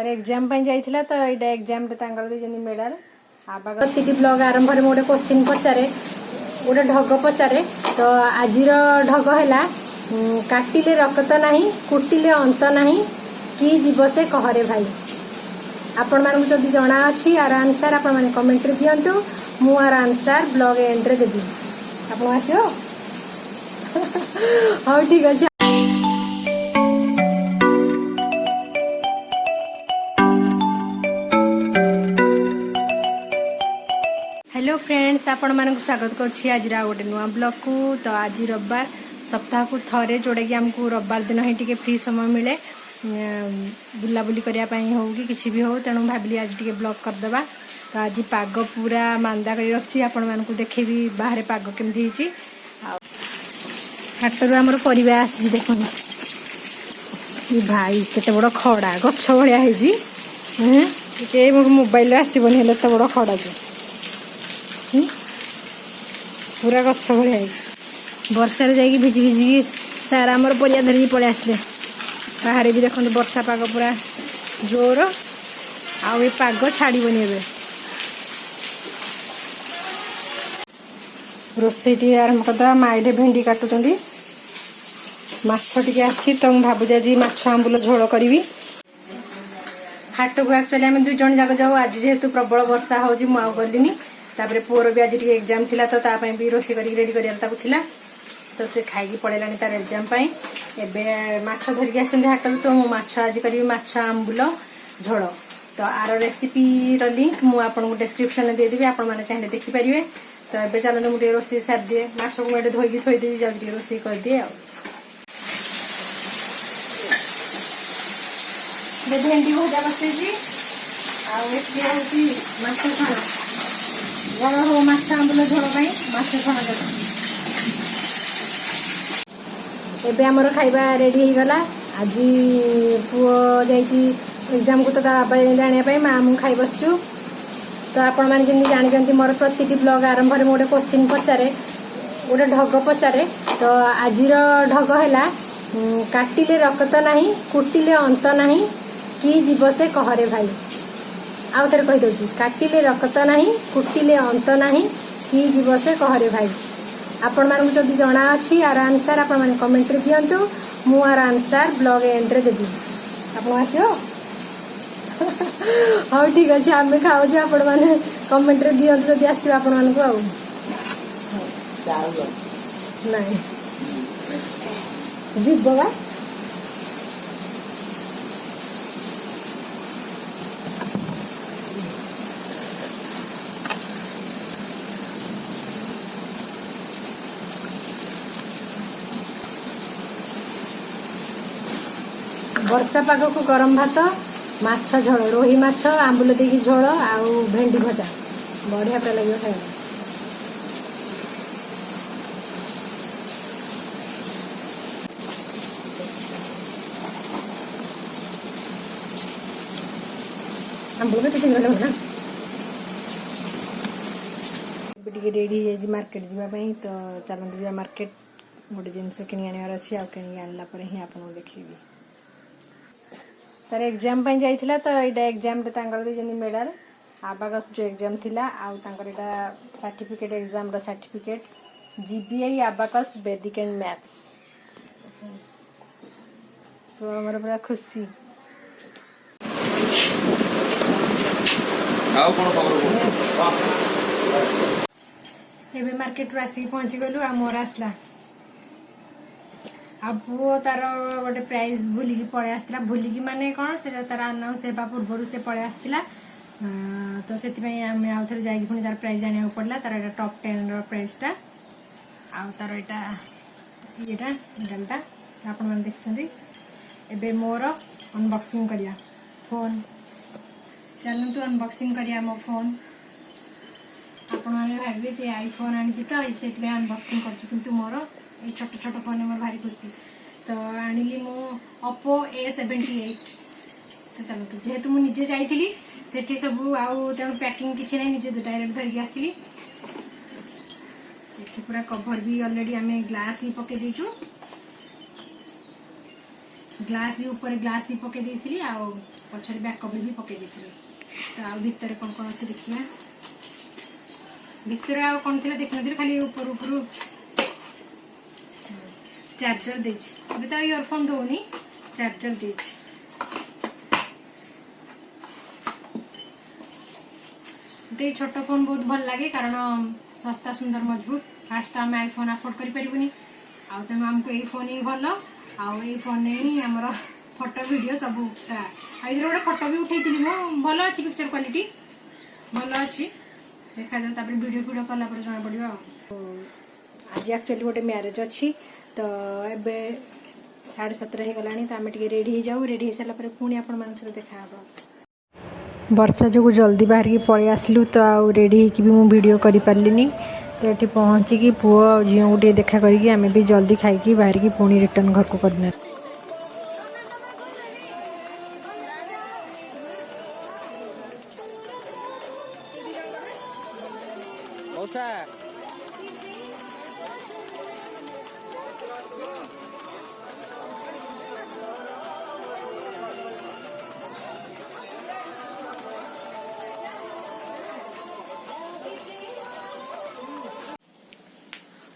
तार एग्जाम जाइथिला तो एटा एग्जाम रे तांगर भी जनी मेडल आबा प्रतिटी ब्लॉग आरंभ रे मोटे क्वेश्चन पचारे गोटे ढग पचारे तो आजिर ढग हैला काटिले रक्त नाही कुटिले अंत नाही कि जीव से कहरे भाई आपण मानू जदि जणा अछि आर आंसर आपण माने कमेंट रे दियंतु मु आर आंसर ब्लॉग एंड रे देबी आपण आसियो हां ठीक अछि। हेलो फ्रेंड्स आपण मानक स्वागत करछि आज गोटे नुआ ब्लॉग को। तो आज रविवार सप्ताह को थरे जोड़ा कि आमको रविवार दिन ही टिके फ्री समय मिले बुलाबुली करने हो कि किसी भी हो तेणु भाविली आज टिके ब्लॉग करदे। तो आज पाग पूरा मांदा कर रखी आपण मानक देखेबी बाहर पाग केमती होची हाटरू आमर परिबा आसी देखो भाई केते बड़ खड़ा गछ भलिया हेजी के मोबाइल आसीबनी हेले तो बड़ खड़ा के पूरा गछ भलिया वर्षा जाइए भिजी भिजिकी सार आमर परिया धरिकी पलि आसले बाहर भी देखते वर्षा पाग पूरा जोर आउ पाग छाड़बनी ए रोसई आरंभ करदे माइडे भेंडी काटुंट माछ टी आसी तो मुझे भावुँ आज माछ आंबुल झोल करी हाट को एक्चुअली आम दुई जन जाक जाऊ आज जेहेतु प्रबल वर्षा हो गलिनी तापर पुअर भी आज टी एग्जाम थिला तो तापाई भी रोषे कर रेडी कर तो से खाई पड़ेगा तार एग्जाम एवं माछ धरिकी आसते हाटू तो मु माछ आज करी माछ आंबुल झोल तो आर रेसिपी लिंक मुझे आपको डिस्क्रिप्शन में देदेवी आपण मैंने चाहिए देखिपारे। तो ये चलते मुझे रोषे सारी दिए माछ को मुझे धोईकी थोड़ी जाऊँ रोषे करदिए भेंडी भजा बसई आछ छण झोल हम माछ आंबुल झोल माछ छण एबे हमर खाइबा रेडी हो गला। आज पुओ जाइकी एग्जाम को तो जाने माँ मु खाई बसचु। तो आपण मैंने जमी जानते मोर प्रति ब्लॉग आरंभ में गोटे क्वेश्चन पचारे गोटे ढग पचारे तो आज ढग है काटिले रक्त नहीं कुटिले अंत नहीं कि जीव से कहरे भाई आउ थे कहीदे काटिले रक्त नहीं कुटिले अंत नहीं कि जीव से कहरे भाई आपण मानक जदि जणा अछि आर आंसर आपण माने कमेंट रे दियंतु मु आर आंसर ब्लॉग एंड रे देबी आपण आसियो हां ठीक अछि आमे खाउ जे आपण माने कमेंट रे दियंतु जदि आसी आपण मानक आउ नहीं जीबगा वर्षा पाग को गरम भात माछ झोल रोही माछ आंबुल देकी झोल आउ भेंडी भजा बढ़िया पूरा लगे खाए आंबुल भी तीन घंटे ना रेडी है मार्केट जावाई। तो चलते जा मार्केट गोटे जिनस कि आनार अच्छी आउ कि आनला ही आपको देखी तार एग्जाम जाइथिला तो एटा एग्जाम रे तांगर भी जनी मेडल आबाकस जो एग्जाम थिला आउ तांकर एटा सर्टिफिकेट एग्जाम रा सर्टिफिकेट जीबीआई आबाकस वैदिक एंड मैथ्स तो हमर बड़ा खुशी आउ कोन खबर एबे मार्केट रो आसी पहुंची गलु आ मोर आसला आ पुओ तार गोटे प्राइज भूलिकी पड़े आसला भूलिकी माने कौन से तार अनाउंस होगा पूर्व से पड़े आसला तो से आम आउ थे जाकि पुणी तार प्राइज आने पड़ा तार एटा टॉप 10 प्राइजटा आउ तार एटा मेडलटा आपण मैंने देखते एबे मोर अनबॉक्सिंग करिया फोन चलतु अनबॉक्सिंग करिया मो फोन आपण मैंने भावे जे आईफोन आनी तो से अनबॉक्सिंग कर मोर ये छोट छोट फोन मोर भारी खुशी तो आनिली मो ओप्पो A78 तो चलतु जेहेतु मुझे जाइली सेठी सब आउ तेणु पैकिंग किसी ना निजे डायरेक्ट धरिकी आसली सेठी पूरा कवर भी ऑलरेडी आम ग्लास भी पके देचु ग्लास भी ऊपर ग्लास भी पके देइथिली आ पछरे बैक कवर भी पके देइथिली तो आ भितर कोन अछि देखिया भितर आ कोन थिला देखनतिर खाली ऊपर ऊपर चार्जर देछि अबे तो इयरफोन दोनी चार्जर देछि ते छोट फोन बहुत भल लगे कारण सस्ता सुंदर मजबूत फास्ट तो आम आईफोन अफोर्ड करि परिबुनी आ तेणु आमको यही फोन ही भल आउ फोन ही आमर फोटो वीडियो सब आई गोटे फोटो भी उठेती मु भल अच्छी पिक्चर क्वालिटी भल अच्छी देखा जाए वीडियो वीडियो कला जना पड़ो आज एक्चुअली गोटे मैरेज अच्छी तो एबे 7:30 हो गलानी तो आम टे रेडी हो जाऊ रेडी हो सारा पुणी आपण मान सहित देखा वर्षा जो जल्दी बाहर की पलि आसलु तो आउ रेडी होकि भी वीडियो कर पार्लिनी तो ये पहुँचिकी पुओ झील गोटे देखा करी आम भी जल्दी खाई बाहर की पुणी रिटर्न घर को करना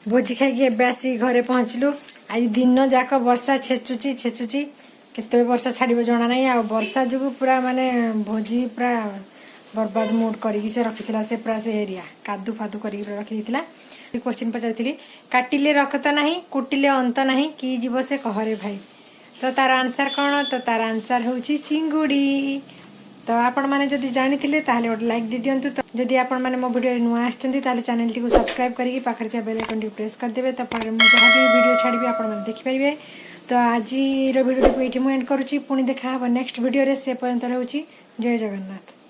भोजी खाई आसी घरे पहुँचलु आज दिन जाक वर्षा छेचुची केते वर्षा छाड़ जना ना आ वर्षा जो पूरा माने भोजी पूरा बर्बाद मूड करी से रखी से पूरा से एरिया कादू फादू कर रखी क्वेश्चन पचारि काटिले रखत नहीं कुटिले अंत नहीं कि जीव से कहरे भाई तो तार आंसर कौन तो तार आंसर हूँ चिंगुड़ी तो आपण मैंने जदि जानी ताहले गोटे लाइक दे दिंतु तो जदि आपण मैंने मो वीडियो नुआ आछंती ताहले चैनल टी को सब्सक्राइब करके पाखर के बेल आइकन टी प्रेस कर देबे तो पर जहाँ भी वीडियो छाड़बी आपण मैंने देखि परिबे तो आज वीडियो को एठी मु एंड करूची पुणी देखा नेक्स्ट वीडियो रे से पर्यंत रहउची जय जगन्नाथ।